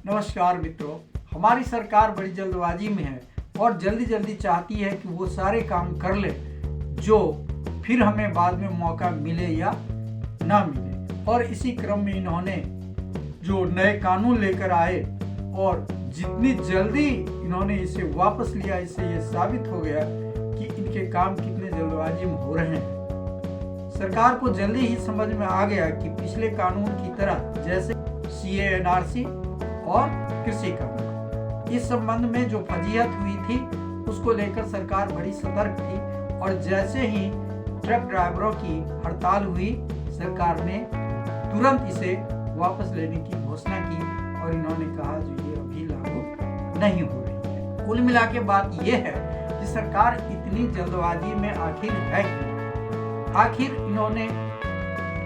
नमस्कार मित्रों, हमारी सरकार बड़ी जल्दबाजी में है और जल्दी जल्दी चाहती है कि वो सारे काम कर ले जो फिर हमें बाद में मौका मिले या ना मिले। और इसी क्रम में इन्होंने जो नए कानून लेकर आए और जितनी जल्दी इन्होंने इसे वापस लिया, इससे ये साबित हो गया कि इनके काम कितने जल्दबाजी में हो रहे हैं। सरकार को जल्दी ही समझ में आ गया कि पिछले कानून की तरह जैसे CA NRC और कृषि कानून, इस संबंध में जो फजीहत हुई थी उसको लेकर सरकार बड़ी सतर्क थी। और जैसे ही ट्रक ड्राइवरों की हड़ताल हुई, सरकार ने तुरंत इसे वापस लेने की घोषणा की और इन्होंने कहा जो ये अभी लागू नहीं हो रही है। कुल मिला के बात ये है कि सरकार इतनी जल्दबाजी में आखिर है क्यों? आखिर इन्होंने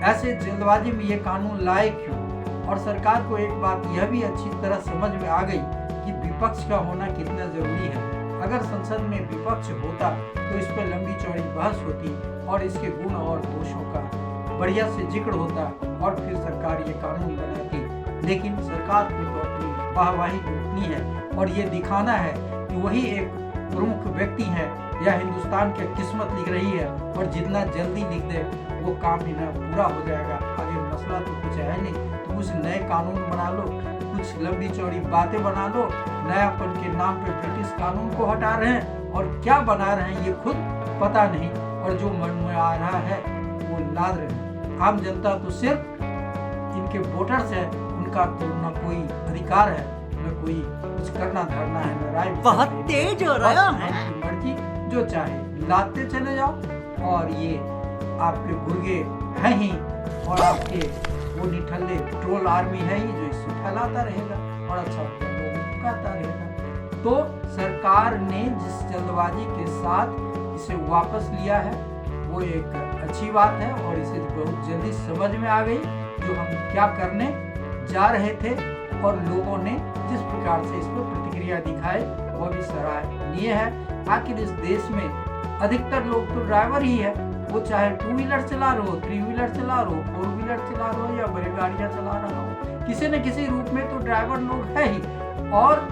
ऐसे जल्दबाजी में ये कानून लाए क्यों? और सरकार को एक बात यह भी अच्छी तरह समझ में आ गई कि विपक्ष का होना कितना जरूरी है। अगर संसद में विपक्ष होता तो इस पर लंबी चौड़ी बहस होती और इसके गुण और दोषों का बढ़िया से जिक्र होता और फिर सरकार ये कानून बनाती। लेकिन सरकार को तो अपनी वाहवाही लूटनी है और ये दिखाना है कि वही एक प्रमुख व्यक्ति है या हिंदुस्तान की किस्मत लिख रही है, और जितना जल्दी लिख दे वो काम ही ना पूरा हो जाएगा। आगे मसला तो कुछ है नहीं, तो कुछ नए कानून बना लो, कुछ लंबी चौड़ी बातें बना लो। नयापन के नाम पे ब्रिटिश कानून को हटा रहे हैं और क्या बना रहे हैं ये खुद पता नहीं, और जो मन में आ रहा है वो लाद रहे हैं। आम जनता तो सिर्फ इनके वोटर्स है, उनका तो न कोई अधिकार है, न कोई कुछ करना धरना है, न राय। बहुत तेज हो रहा है। मर्जी जो चाहे लाते चले जाओ, और ये आपके गुर्गे हैं ही और आपके वो निठल्ले ट्रोल आर्मी है ही जो इसे फैलाता रहेगा और अच्छा लोगों को कहता रहेगा। तो सरकार ने जिस जल्दबाजी के साथ इसे वापस लिया है वो एक अच्छी बात है, और इसे बहुत जल्दी समझ में आ गई जो हम क्या करने जा रहे थे। और लोगों ने जिस प्रकार से इस पर प्रतिक्रिया दिखाई वो भी सराहनीय है। आखिर इस देश में अधिकतर लोग तो ड्राइवर ही है, वो चाहे 2 व्हीलर चला रहे हो, 3 व्हीलर चला रहे हो, 4 व्हीलर चला रहे हो या बड़ी गाड़ियां चला रहा हो, किसी न किसी रूप में तो ड्राइवर लोग है ही। और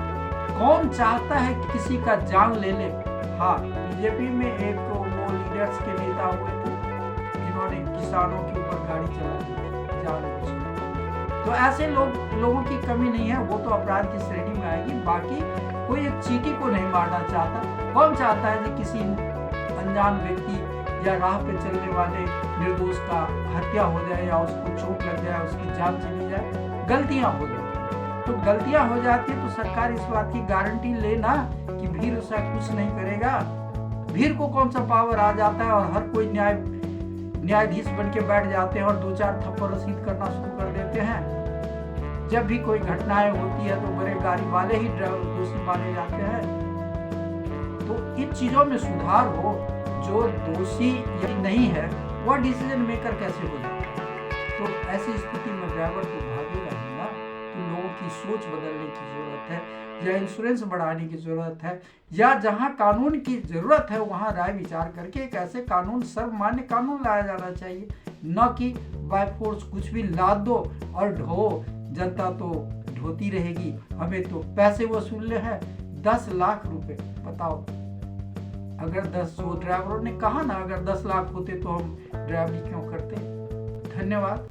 कौन चाहता है कि किसी का जान ले ले? हाँ, बीजेपी में एक वो लीडर्स के नेता हुए थे जिन्होंने किसानों के ऊपर गाड़ी चला दी जानबूझकर। तो ऐसे लोगों की कमी नहीं है, वो तो अपराध की श्रेणी में आएगी। बाकी कोई एक चींटी को नहीं मारना चाहता। कौन चाहता है कि किसी अनजान व्यक्ति या राह पे चलने वाले निर्दोष का हत्या हो जाए या उसको चोट लग जाए, उसकी जान चली जाए? गलतियां हो जाती, तो गलतियां हो जाती है तो सरकार इस बात की गारंटी लेना कि भीड़ उसका कुछ नहीं करेगा। भीड़ को कौन सा पावर आ जाता है और हर कोई न्यायाधीश बन के बैठ जाते हैं और 2-4 थप्पड़ रसीद करना शुरू कर देते हैं। जब भी कोई घटनाएं होती है तो बड़े गाड़ी वाले ही ड्राइवर दोषी माने जाते हैं। तो इन चीजों में सुधार हो। जो दोषी नहीं है वह डिसीजन मेकर कैसे हो जाए? तो ऐसी स्थिति में ड्राइवर तो भागेगा ही ना। तो लोगों की सोच बदलने की जरूरत है, या इंश्योरेंस बढ़ाने की जरूरत है, या जहां कानून की जरूरत है वहां राय विचार करके एक ऐसे कानून, सर्वमान्य कानून लाया जाना चाहिए, न कि बाय फोर्स कुछ भी लाद दो और ढो। जनता तो ढोती रहेगी, हमें तो पैसे वसूलने हैं 10 लाख रुपए। बताओ, अगर 10 ड्राइवरों ने कहा ना, अगर 10 लाख होते तो हम ड्राइवरी क्यों करते? धन्यवाद।